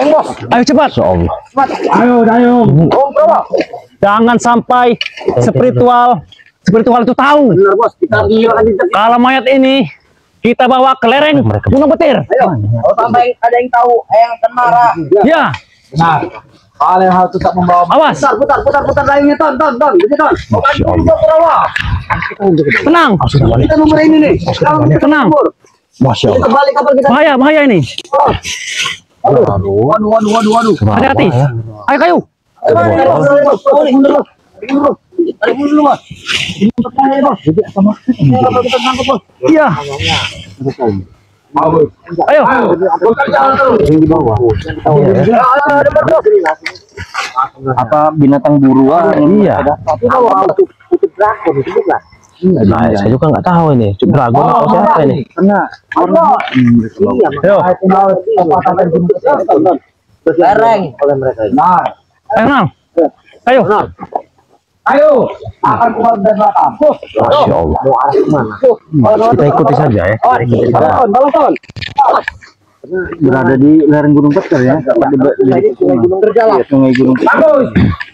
Ayo cepat. Insyaallah. Ayo. Jangan sampai spiritual itu tahu. Benar bos, kita Kalau mayat ini kita bawa ke lereng Gunung Petir. ayo. Kalau sampai ada yang tahu, yang akan marah. Ya. Benar. Kalian harus tetap membawa. Awas. Putar lainnya, ton. Begitu, ton. Masya Allah. Bukan Kurawa. Tenang. Kita nomor ini nih. Tenang. Masya Allah. Kembali kapal kita. Bahaya ini. Waduh. Hati-hati. Ayo kayu. Tarik dulu, Bos. Iya. Ayo. Apa binatang buruan? Iya. Nah, saya juga nggak tahu ini. Dragon atau siapa ini? Lereng oleh mereka. Ayo. Ayo, akan keluar dari belakang. Masya Allah. Mau arah kemana? Kita ikuti saja ya. Balon. Berada di lereng Gunung Petir ya. Sungai Gunung Terjalan. Sungai Gunung Petir. Bagus.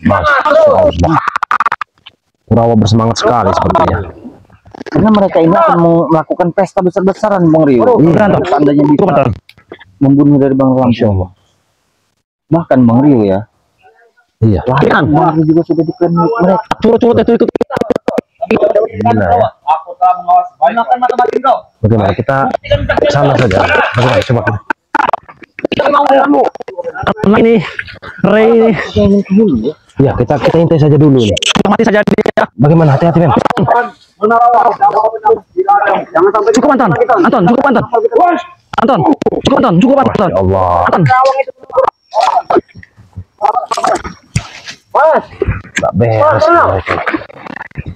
Masya Allah. Kurawa bersemangat sekali sepertinya. Karena mereka ini akan melakukan pesta besar-besaran, Bang Rio. Iya, tandanya bisa membunuh dari Bang Ram. Masya Allah. Bahkan Bang Rio ya. Iya. Kan. Juga sudah diklaim mereka. Curut itu ikut. Gila ya. Aku telah mengawas. Gunakan mata batin kau. Bagaimana kita ke sana saja? Bagaimana? Coba kita. Nah, ini Ray ini. Ya, kita intai saja dulu nih. Mati saja dia. Bagaimana? Hati-hati, Men. Jangan sampai Cukup Anton. Cukup Anton. Ya Allah. Anton. Tak beres mereka.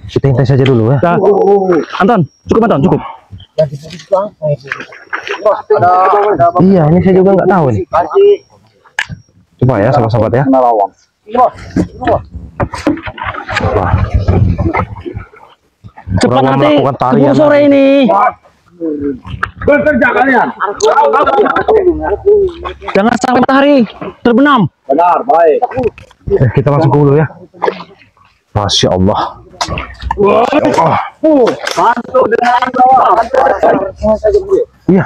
Kita intai saja dulu ya. Dah. Anton, cukup. Iya, ini saya juga nggak tahu nih. Coba ya, sahabat-sahabat ya. Wah. Cepat nanti. Melakukan tarian Keburu sore ini. bekerja kalian. Jangan sampai matahari terbenam. Benar, baik. Kita masuk dulu ya. Masya Allah. Masuk dengan bawah. Iya.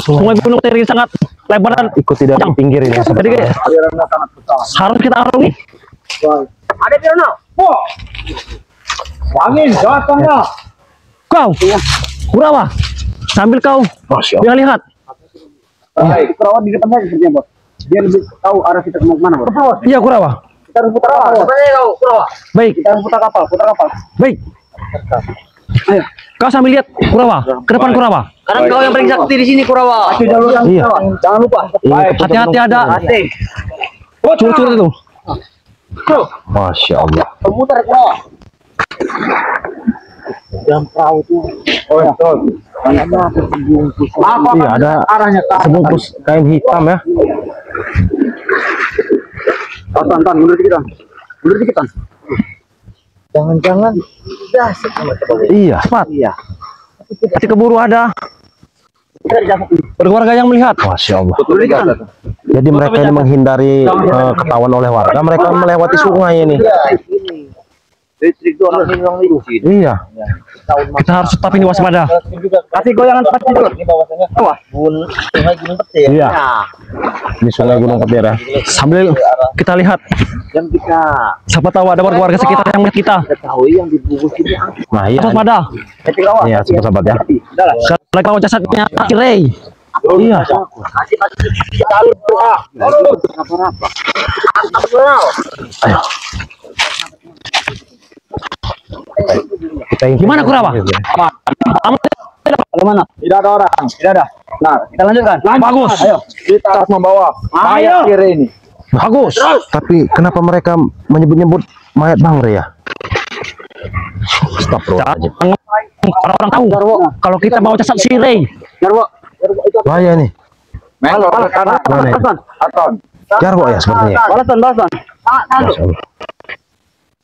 Sungai Gunung Petir ini sangat lebar dan Ikuti dari pinggir ini. jadi harus kita arungi. Ada di sana. Angin datangnya. Kau, Kurawa, sambil kau Masya Allah. dia lihat. Baik, perawat di depan saya sepertinya, Bos. Dia lebih tahu arah kita mau kemana, Bos. Iya Kurawa. Kita harus putar kapal. Baik, Kita harus putar kapal. baik. Ayo, kau sambil lihat Kurawa, ke depan Kurawa. Karena kau yang paling sakti di sini, Kurawa. Iya. Jangan lupa. Hati-hati ada curut-curut itu. Masya Allah. Pemutar Kurawa. Jam perahu itu. Oh ya, betul. Iya, ada arahnya ke arah sebungkus kain hitam ya. Tan, mundur dikit, Tan. Jangan-jangan Iya. Cepat. Iya. Nanti keburu ada berkeluarga yang melihat. Masya Allah. Mundur dikit, Tan. Jadi mereka ini menghindari ketahuan oleh warga. Mereka melewati sungai ini. Listrik itu orang yang licin. Iya. Kita harus tetap ini waspada. Kasih goyangan pas tidur. Ini bawahnya. Wah, Sungai Gunung Petir. Iya. Di Sungai Gunung Petir ya. Sambil kita lihat, Yang kita siapa tahu ada warga sekitar yang melihat kita. ketahui yang dibungkus ini Nah, iya. Waspada. Iya, sahabat ya. Sekali kau jasadnya si Ray. Iya. Kita alur doa. Apa-apa. Ayo. Kita Gimana Kurawa? Aman. Bagaimana? Tidak ada orang. Tidak ada. Nah, kita lanjutkan. Bagus. Ayo. Kita harus membawa mayat kiri ini. Bagus. Tapi kenapa mereka menyebut-nyebut mayat Bang Ria? Astagfirullahaladzim. Orang-orang tahu kalau kita bawa jasad si Ray. Jarwo. Bahaya nih. Halo, Mana ini? Aton. Jarwo ya sepertinya. Balasan. Masya Allah.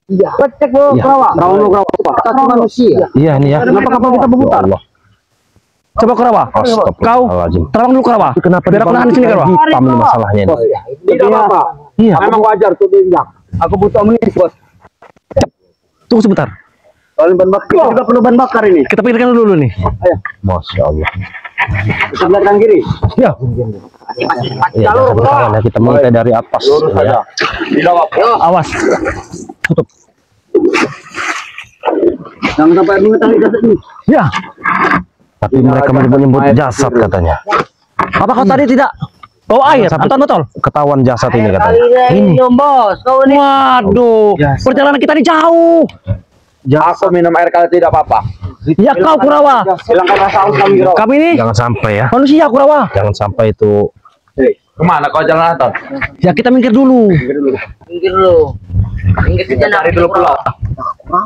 Iya. Cek Bu, Iya. Kurawa. Kerawa. Kita manusia. Iya nih ya. Kenapa kapal kita berputar? Ya Allah. Coba Kurawa. Kau Astagfirullahaladzim. terbang dulu Kurawa. Kenapa biar aku nahan di sini Kurawa? hitam ini masalahnya ini. Tidak apa-apa. Iya. Memang wajar tuh diinjak. Aku butuh menit, bos. Tunggu sebentar. Soalnya ban bakar juga perlu ban bakar ini. Kita pikirkan dulu nih. Ayo, Masya Allah. sebelah kanan kiri. Ya. Iya, jangan kita mulai dari atas. Lurus Ya. saja. Tidak apa. Awas. Tutup. Jangan sampai mengetahui jasad ini. Ya. Tapi mereka menyebut jasad katanya. Apa kau tadi tidak bawa air? Sampai- Anton betul. Ketahuan jasad ini katanya. Ini. bos. Kau ini. Waduh. Perjalanan kita ini jauh. Aku minum air kalau tidak apa-apa. Ya kau Kurawa. Hilangkan rasa haus kami, Bro. Kami ini Jangan sampai ya. manusia Kurawa. Jangan sampai itu. Kemana kau jalan, Anton? Ya kita minggir dulu. Minggir dulu. Minggir Kita sejenak. cari dulu pulau.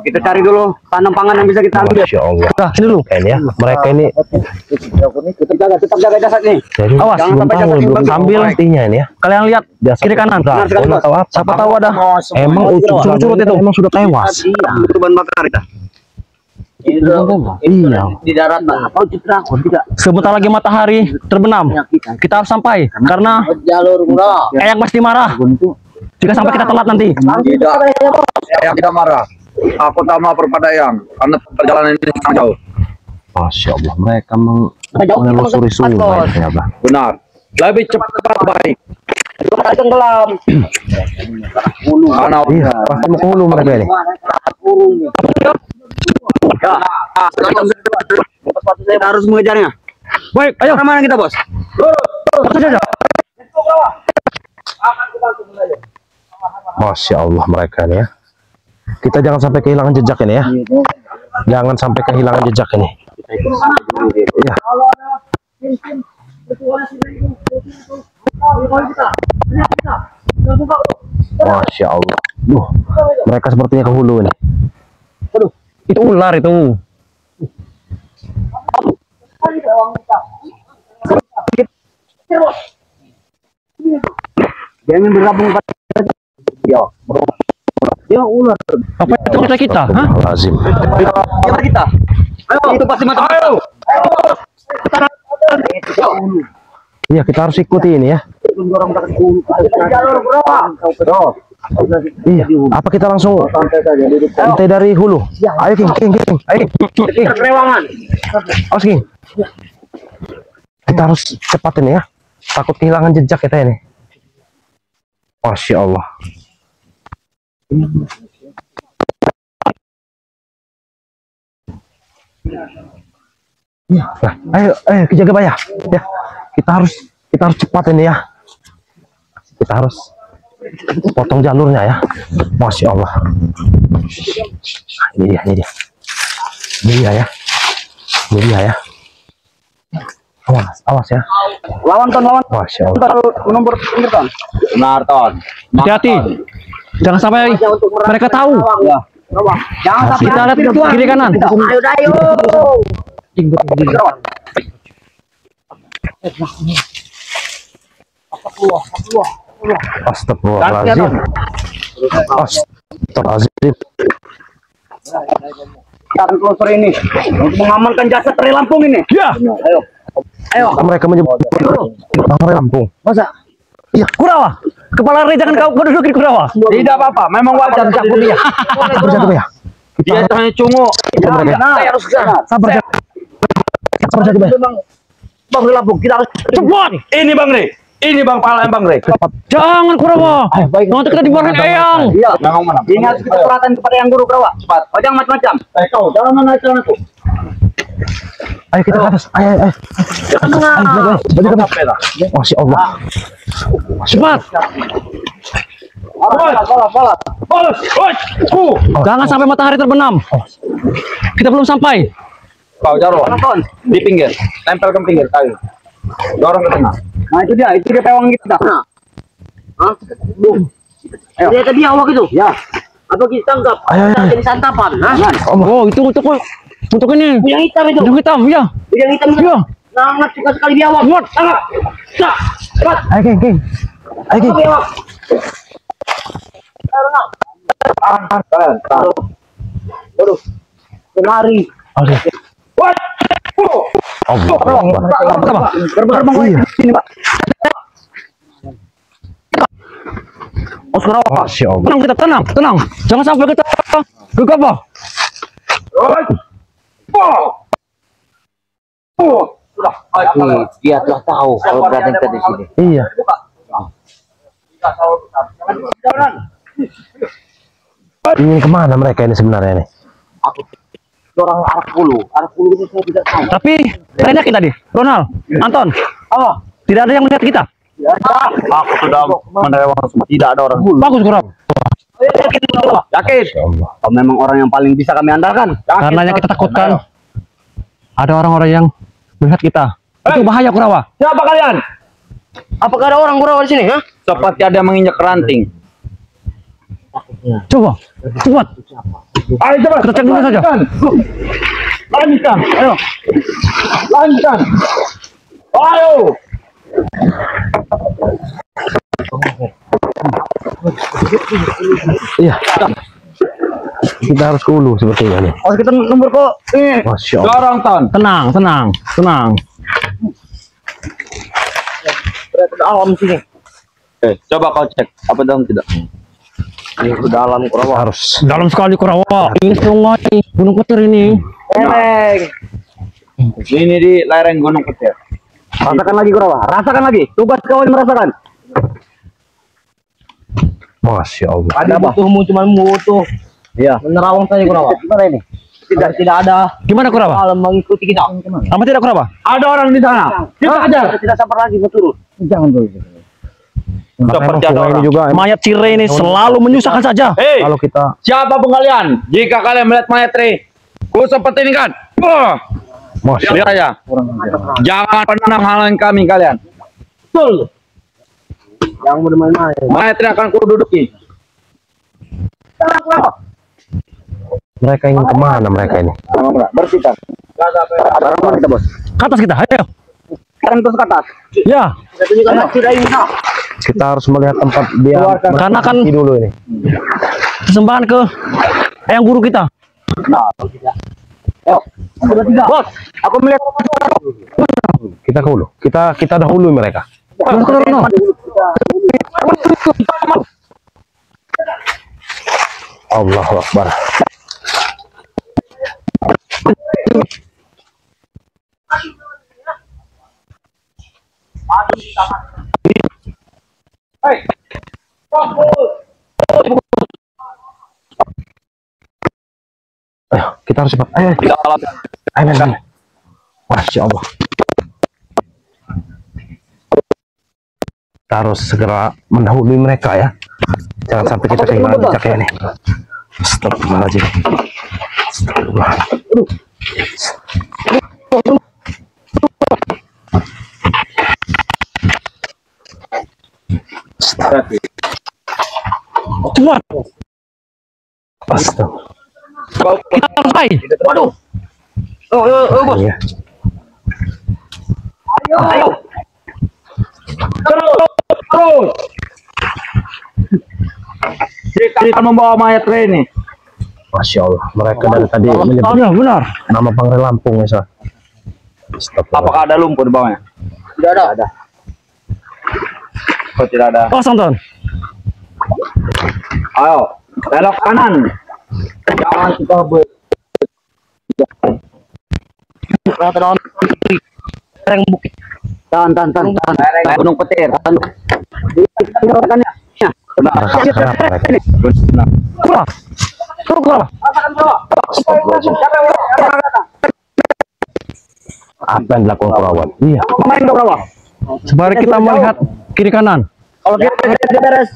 Kita cari dulu tanam pangan yang bisa kita ambil. Masya Allah. Nah, sini dulu. Ini ya. Mereka ini. Tetap jaga jasad nih. Jadi Awas, jangan belum sampai tahu, jasad ini belum bagi. sambil artinya ini ya. Kalian lihat Jasad kiri kanan. Benar sekali, atau apa? Siapa tahu ada. Emang curut-curut itu. emang sudah tewas. Iya, itu ban bakar kita. Iya. Di daratan. Kau citra, kau tidak. Sebentar lagi matahari terbenam. Kita harus sampai karena Jalur bro. Eyang pasti marah jika sampai kita telat nanti. Tidak. Yang tidak marah. Aku tak mau perpada yang karena perjalanan ini sangat jauh. Masya Allah. Mereka menelusuri sungai ternyata. Benar. Lebih cepat baik. Tenggelam. Karena Iya. Pasti mau ke hulu mereka ini. kita harus mengejarnya. Baik, ayo. Kemana kita, bos? Langsung saja. Masya Allah mereka ini ya. Kita jangan sampai kehilangan jejak ini ya. Jangan sampai kehilangan jejak ini. Iya. Masya Allah. Duh, mereka sepertinya ke hulu ini. Itu ular itu. Jangan bergabung pada ya ular. Apa itu kita kita? Hah? Lazim. Kita. Ayo. Itu pasti mata. Ayo. Iya, kita harus ikuti ini ya. Jalur, bro. Iya. Apa kita langsung lantai dari hulu? Ayo King, King, King. Ayo King. Kerewangan. Awas King. Kita harus cepat ini ya. Takut kehilangan jejak kita ini. Masya Allah. Nah, ayo jaga bayar. Ya, kita harus cepat ini ya. Kita harus potong jalurnya ya. Masya Allah. Ini dia, ini dia. Ini dia ya. Ini dia ya. Awas ya. Lawan Ton, lawan. Masya Allah. Ntar nomor pinggir Ton. Benar Ton. Hati-hati. Jangan sampai mereka tahu. Ya. Jangan sampai Kita lihat kiri kanan. Ayo dayo. Astagfirullahaladzim. Astagfirullahaladzim. kita akan telusur ini untuk mengamankan jasad dari Lampung ini. Ya. Ayo. Ayo. Mereka menyebut orang Lampung. Masa? Ya, Kurawa. Kepala Re jangan kau dudukin Kurawa. Tidak apa-apa, memang wajar campur dia. Jaga ya. Dia hanya cungu. Nah, Saya harus kesana. sabar ya. Sabar jaga ya. Bang Re Lampung, kita harus Cepat. ini Bang Re. Ini Bang Pala Bang Re. Jangan Kurawa. Nanti kita dibuarin Eyang. Iya, ini harus kita perhatikan kepada yang guru Kerawa. Cepat. Oh, jangan macam-macam. Kau jangan menaikkan aku. Ayo kita ke atas. Ayo. Masya Allah. Cepat. Jangan sampai matahari terbenam. Kita belum sampai. Kau Jarwo. Di pinggir. Tempel ke pinggir kayu. Dorong ke tengah. Nah, itu dia pewang kita. Hah? Ayo. Dia tadi awak itu. Ya. Apa kita tangkap? Ayo. Jadi santapan. Hah? Oh, itu untuk ini. Yang hitam itu. Yang hitam, ya. Yang hitam itu. Ya. Sangat suka sekali biawak. Muat. Tangkap. Cak. Cepat. Ayo King. Ayo King. Biawak. Waduh. Lari. Oke. What? Allah Akbar. Gerbang Iya. sini, Pak. Oh, Kurawa. Masya Allah. Tenang kita, tenang. Jangan sampai kita gegabah. Dia telah tahu kalau berada kita di sini. Iya. Ingin kemana mereka ini sebenarnya nih? Orang arah Hulu itu saya tidak tahu. Tapi banyak kita tadi. Ronald, Anton. Oh, Tidak ada yang melihat kita. Aku sudah menerewang semua. Tidak ada orang. Bagus, Kurawa. Yakin? Allah. Kau memang orang yang paling bisa kami andalkan. Karena yang kita takutkan ada orang-orang yang melihat kita. Itu bahaya, Kurawa. Siapa kalian? apakah ada orang Kurawa di sini? Hah? Seperti ada yang menginjak ranting. Coba, cepat. Ayo cepat. Kita cek dulu saja. Lanjutkan. Ayo. Lanjutkan. Ayo. Iya. Kita harus ke hulu sepertinya nih. Oh, kita nomor kok ini. Masya Allah. Dorong Ton. Tenang. Alam sini. Coba kau cek apa dalam tidak. Ini ke dalam Kurawa. Harus. Dalam sekali, Kurawa. Ini sungai Gunung Petir ini. Ini di lereng Gunung Petir. Rasakan lagi Kurawa. Rasakan lagi. Tugas kawan merasakan. Masya Allah. Ada butuhmu cuma butuh Iya. menerawang saja Kurawa. Gimana ini? Tidak ada Gimana, Kurawa? alam mengikuti kita. Apa tidak, Kurawa? Ada orang di sana. Kita ajar. Tidak sabar lagi mau turun. Jangan dulu. Seperti ada orang. juga. Mayat Cire ini selalu menyusahkan saja. Hei, Kalau kita siapa pun kalian? Jika kalian melihat mayat Tri, ku seperti ini kan? Masya Lihat aja. Jangan pernah menghalangi kami kalian. Betul. Yang mau main-main. Mayat Tri akan ku duduki. mereka ingin kemana mereka ini? Bersihkan. Ada orang kita bos. Ke atas kita, ayo. Sekarang terus ke atas. Ya, Kita tunjukkan sudah ini. Kita harus melihat tempat dia. karena kan Mati dulu ini. persembahan ke Eyang Guru kita. Bos, aku melihat Kita ke hulu. Kita dahului mereka. Allahu Akbar. Ayo, kita harus cepat. Ayo, kita alat. ayo, ayo. Masya Allah. Kita harus segera mendahului mereka ya. Jangan sampai kita kehilangan jejaknya ini. Astagfirullahaladzim. Astagfirullah. Cepat. Astagfirullah. Kita harus baik. Waduh. Oh, bos. Iya. Ayo. Terus. Kita membawa mayat Tri ini. Masya Allah. Mereka dari tadi menyebut Ya, benar. nama Pangeran Lampung ya, Sir. Astagfirullah. Apakah ada lumpur di bawahnya? Tidak ada. Oh, tidak ada. Kosong, Ton. Ayo, belok kanan. Jangan kita Lereng bukit. tahan. Lereng Gunung Petir. Kenapa mereka? Kurawa. Turun, Kurawa. Apa yang dilakukan Kurawan? Iya. Main ke bawah. Sebalik kita melihat kiri kanan. Kalau kita beres,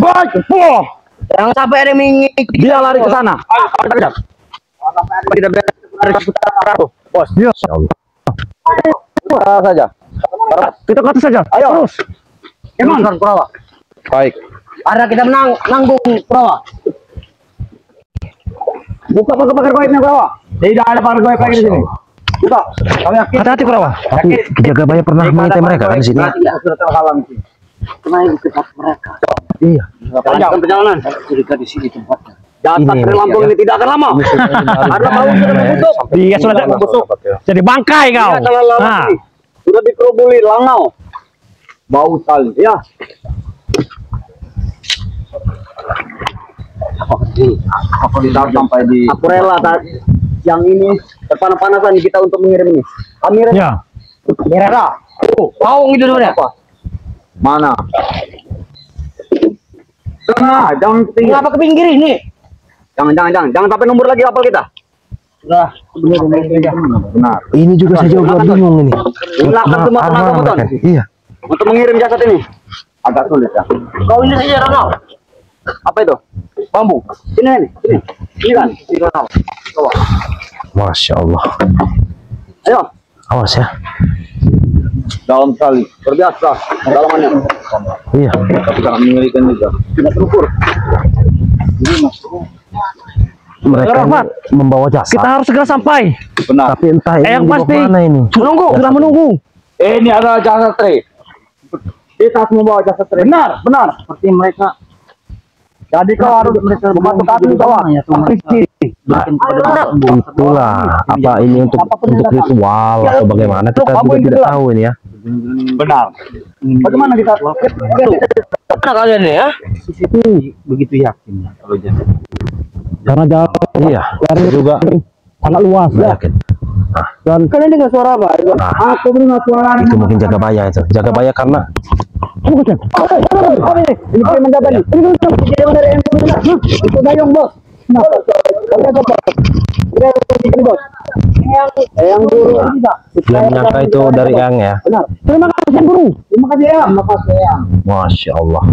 Jangan sampai ada yang mengikuti. dia lari ke sana. Kita beres, bos. Ya, Masya Allah. Saja. kita ke atas saja. Ayo. Terus. Emang. Kurawa. Baik. Ada kita nanggung Kurawa. Buka pagar goibnya bawah. Tidak ada pagar goib lagi di sini. Buka. Kami yakin. Hati-hati, Kurawa. Tapi penjaga bayar pernah mengintai mereka kan di sini. Sudah terhalang di sini. Naik ke tempat mereka. Iya. Panjang perjalanan. Kita di sini tempatnya. Jasad Ini, dari Lampung ya. ini tidak akan lama. Karena bau sudah membusuk. Iya, sudah membusuk. jadi bangkai kau. Iya, kalau lama Nah, ini sudah dikerubuli langau. Bau sekali. Ya. Aku ditaruh sampai di. Aku rela yang ini terpanas-panasan kita untuk mengirim ini. Kami rela. ya. Rela. Oh, bau gitu sebenarnya. Mana? Tengah, jangan ke pinggir. Kenapa ke pinggir ini? Jangan sampai nomor lagi kapal kita. Sudah, benar. Ini juga saya juga bingung ini. Gunakan semua tenaga beton. Iya. Untuk mengirim jasad ini. Agak sulit ya. Kau ini saja, Ronald. Apa itu? Bambu. Ini. Ini kan. Ini Ronald. Coba. Masya Allah. Ayo. Awas ya. Dalam sekali. Terbiasa. Dalamannya. Iya. Tapi jangan mengerikan juga. Tidak terukur. Mereka ini membawa jasa. Kita harus segera sampai. Benar. Tapi entah ini Yang dibawa pasti. kemana ini. Sudah menunggu. Ini adalah jasad tray. Kita harus membawa jasad tray. Benar. Seperti mereka. Jadi kau harus membantu kami di bawah. Itulah apa ini untuk ritual atau bagaimana kita juga tidak tahu ini ya. Benar. Bagaimana kita? Mana kalian nih ya? Itu begitu yakin kalau jadi. Karena jalan Iya. Juga sangat luas. yakin. Dan Kalian dengar suara apa? Aku dengar suara. Itu mungkin jaga baya itu. Jaga baya karena Ini mendapat nih. Ini dari yang benar. Itu dayung bos. Yang guru dia menyangka itu dari Yang ya. benar. Terima kasih guru. Terima kasih ya. Terima kasih ya. Masya Allah.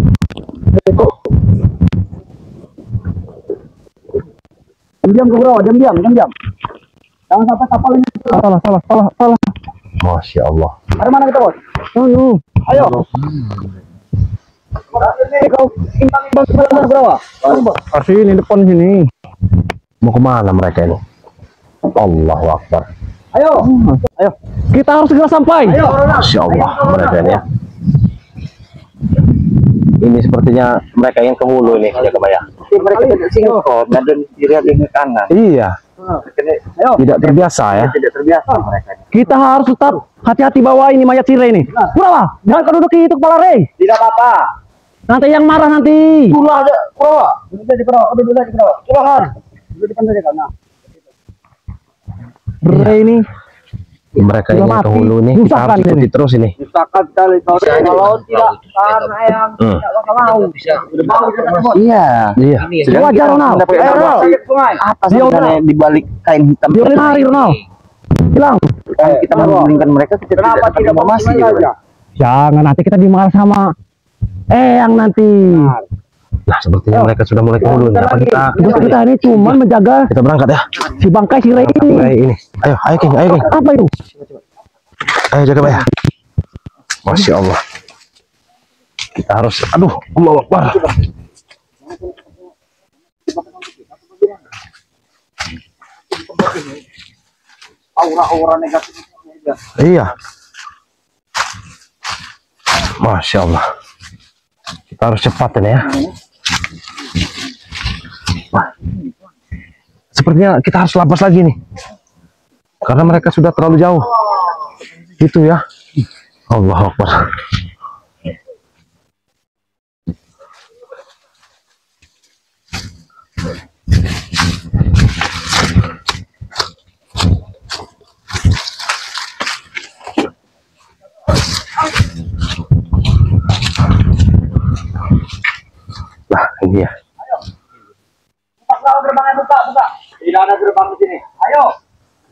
Diam ke bawah, diam. Jangan sampai kapal ini. salah. Masya Allah. Dari mana kita bos? Ayo. Kau imbang berapa? Sini depan sini. Mau kemana mereka ini? Allahu Akbar. Ayo. Kita harus segera sampai. Masya Allah mereka ini ya. Ini sepertinya mereka yang ke hulu ini jaga baya. Mereka tidak singkot dan kiri ada ke kanan. Iya. Ayo. Tidak terbiasa ya. Tidak terbiasa mereka. Kita harus tetap hati-hati bawa ini mayat Sire ini. Purawa, jangan kau duduk itu kepala Rey. Tidak apa-apa. Nanti yang marah nanti. Dulu aja, Purawa. Duduk di Purawa. Duduk di Purawa. Silahkan. Duduk di depan saja karena. Rey ini Mereka Sudah ini ke mati. hulu nih. Kita Rusakan harus ikuti ini. terus ini. Misalkan sekali kalau tidak yang tidak bakal mau. Iya. Iya. wajar Ronald. Mendapat informasi sungai. Apa Dia sebenarnya di balik kain hitam? Dia udah lari Ronald. Hilang. Kita menggulingkan mereka kita Kenapa dapat tidak informasi informasi gitu. aja? Jangan nanti kita dimarah sama yang nanti. Nah, sepertinya mereka sudah mulai ke hulu nih. Apa Kita ini cuma menjaga kita berangkat ya? si bangkai si Rey ini. Baik ini. Ayo King. Apa itu? Ayo jaga baya. Masya Allah. Kita harus, Allahu Akbar. Aura-aura negatif. Iya. Masya Allah. Kita harus cepat ini ya. Wah. Sepertinya kita harus lapas lagi nih. Karena mereka sudah terlalu jauh. Itu ya. Allahu Akbar. Nah, ini ya. Buka gerbangnya, buka. Tidak ada gerbang di sini. Ayo.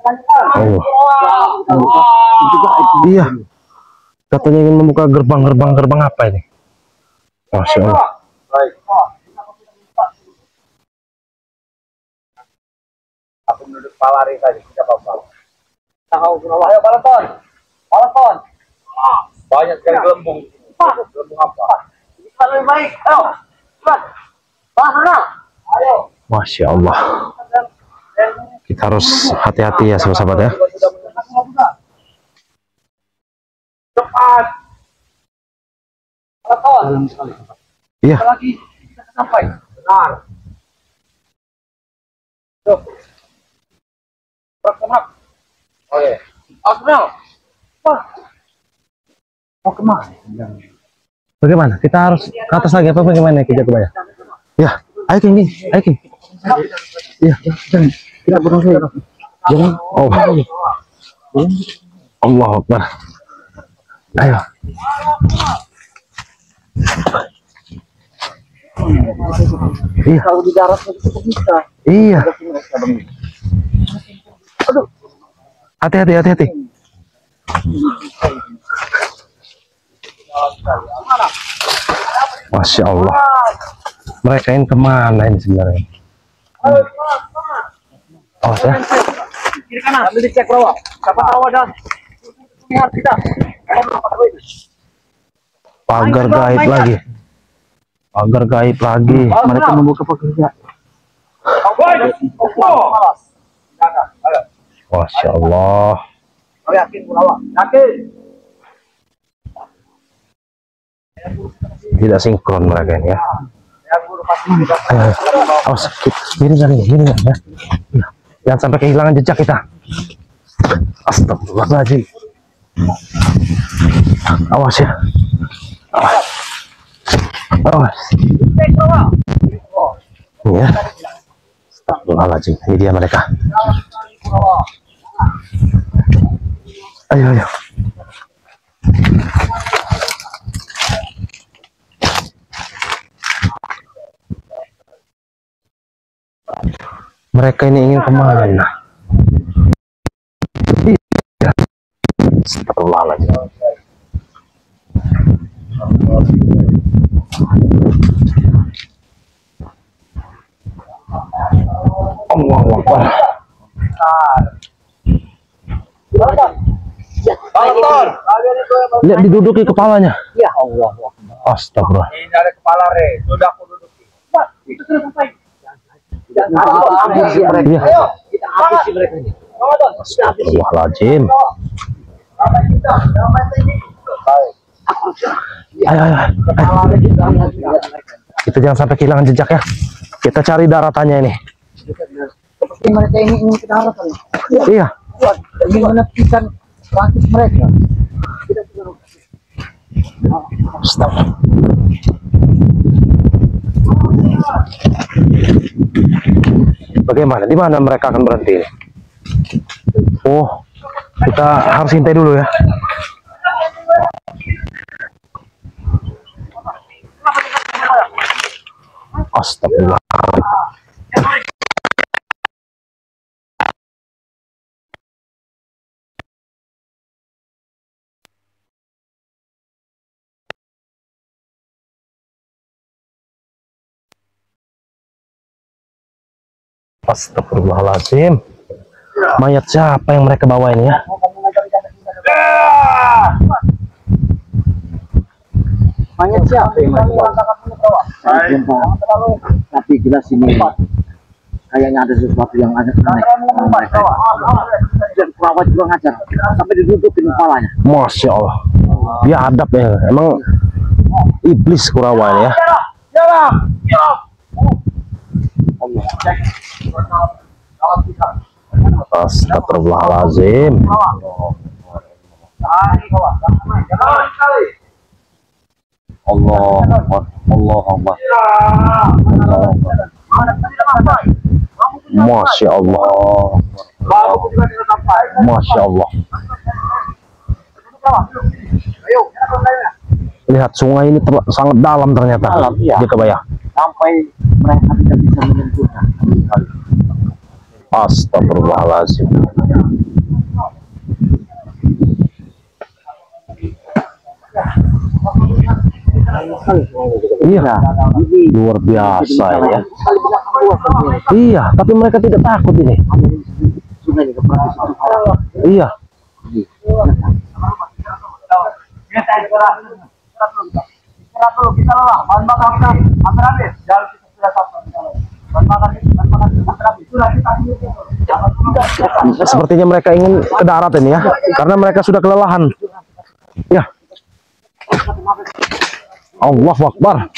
Lanjutkan. Iya. Katanya ingin membuka gerbang apa ini? Masya Allah. Baik. Aku menunduk palari saja, tidak apa-apa. Ayo, Balaton. Banyak sekali gelembung. Gelembung apa? Ini lebih baik. Ayo. Cepat. Sana. Ayo. Masya Allah. Kita harus hati-hati ya sahabat ya. Cepat. Balaton. Iya. Lagi kita sampai. Benar. Oke. Arsenal. Mau kemana? Bagaimana? Kita harus ke atas lagi apa bagaimana kita kebaya? Ya, ayo King, ayo King. Iya, Kita burung saya. jangan. Oh, Allah Akbar. Ayo. Iya, Kalau di darat itu bisa. iya. Mereka bang. Hati-hati, hati-hati. Masya Allah. Mereka ini kemana ini sebenarnya? Oh ya, Kiri kanan. Ambil dicek bawah. Siapa tahu ada lihat kita. pagar gaib lagi. Pagar gaib lagi. Mereka membuka pekerjaan. Masya Allah. Yakin Kurawa. Yakin. Tidak sinkron mereka ini ya. Yang guru pasti juga. Awas, ini ya. Iya. Jangan sampai kehilangan jejak kita. Astagfirullahaladzim. Awas ya. Awas. Ini ya. Astagfirullahaladzim. Ini dia mereka. Ayo, ayo. Mereka ini ingin kemana? Iya. Astagfirullahaladzim. Allahu Akbar. Motor. Lihat diduduki kepalanya. Ya Allah. Astagfirullah. Ini ada kepala re. Sudah aku duduki. Itu sudah selesai. Iya. Ayo, kita habisi mereka ini. Astagfirullahaladzim. Ayo, ayo. Kita jangan sampai kehilangan jejak ya. Kita cari daratannya ini. Seperti mereka ini ingin ke daratan. Iya. Ingin menepikan praktis mereka. Astagfirullah. Bagaimana? Di mana mereka akan berhenti? Oh, kita harus hintai dulu ya. Astagfirullah. Astagfirullahaladzim. Mayat siapa yang mereka bawa ini ya? Mayat siapa yang mereka bawa? Tapi jelas ini kayaknya ada sesuatu yang aneh. Dan perawat juga ngajar sampai didudukin kepalanya. Masya Allah. Dia adab ya. Emang iblis Kurawa ini ya. Astagfirullahaladzim. Masya Allah. Masya Allah. Lihat sungai ini sangat dalam ternyata. Dalam, iya. Di Kebaya. Sampai mereka tidak bisa menyentuhnya. Astagfirullahaladzim. Iya, luar biasa ya. Iya, tapi mereka tidak takut ini. Iya. Sepertinya mereka ingin ke darat ini ya, karena mereka sudah kelelahan. Ya. Allahu Akbar.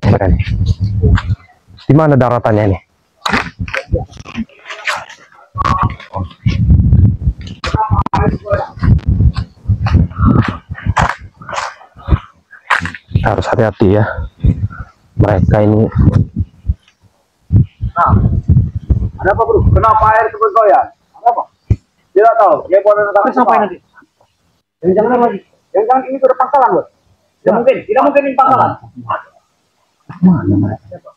mereka nih. Di mana daratannya nih? Harus hati-hati ya. Mereka ini. Nah, ada apa bro? Kenapa air terus goyang? Ada apa? Tidak tahu. Dia boleh datang sampai nanti. Yang jangan lagi. Yang jangan ini sudah pangkalan bro. Tidak mungkin. Tidak mungkin ini pangkalan. Mana mereka?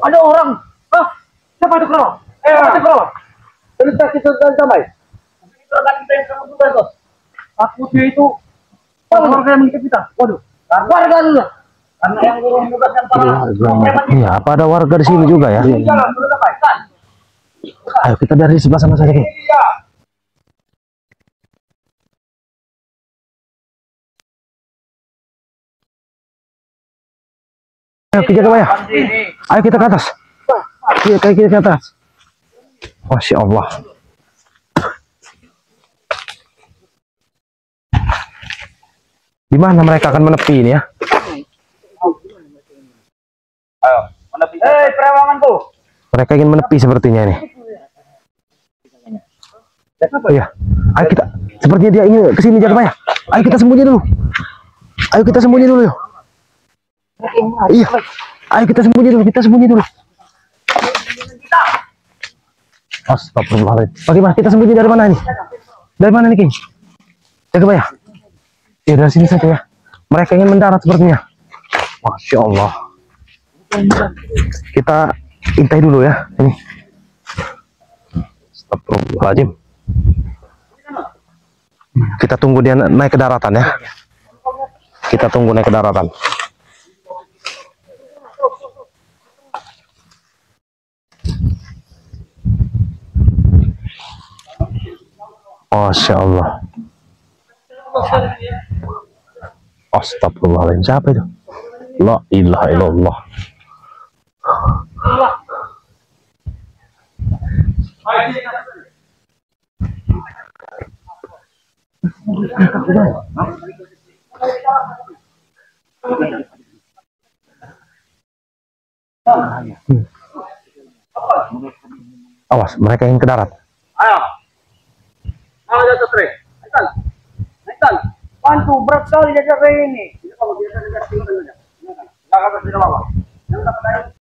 Ada orang. Hah? Siapa itu kenapa? Siapa itu kenapa? Cerita kita dan sampai. Itu akan kita yang kamu juga bos. Takutnya itu warga yang mengikut kita. Waduh. Warga dulu. Karena yang guru menugaskan para preman Iya, apa ada warga di sini juga ya? ini jalan sudah sampai. Kan? Ayo kita dari sebelah sana saja, Ki. Iya. Ayo kita ke bawah. Ayo kita ke atas. Iya, kayak kita ke atas. Masya Allah. Di mana mereka akan menepi ini ya? Ayo, mana pindah? Perewanganku. Mereka ingin menepi sepertinya nih. Iya. Ayo kita. Sepertinya dia ingin kesini jaga ya. Ayo kita sembunyi dulu. Ayo kita sembunyi dulu yuk. Iya. Ayo kita sembunyi dulu. Kita sembunyi dulu. Astagfirullahaladzim. Bagaimana kita sembunyi dari mana ini? Dari mana nih, King? Jaga ya. Ya dari sini saja ya. Mereka ingin mendarat sepertinya. Masya Allah. Kita intai dulu ya. Ini. Astagfirullahaladzim. Kita tunggu dia naik ke daratan ya. Kita tunggu naik ke daratan. Masya Allah. Astagfirullahaladzim. Siapa itu? La ilaha illallah. Awas, mereka yang ke darat. Ayo. Mau jatuh trek. Naikkan. Naikkan. Bantu berat sekali jaga ini. Kalau biasa jaga tinggal aja. Enggak apa-apa. Jangan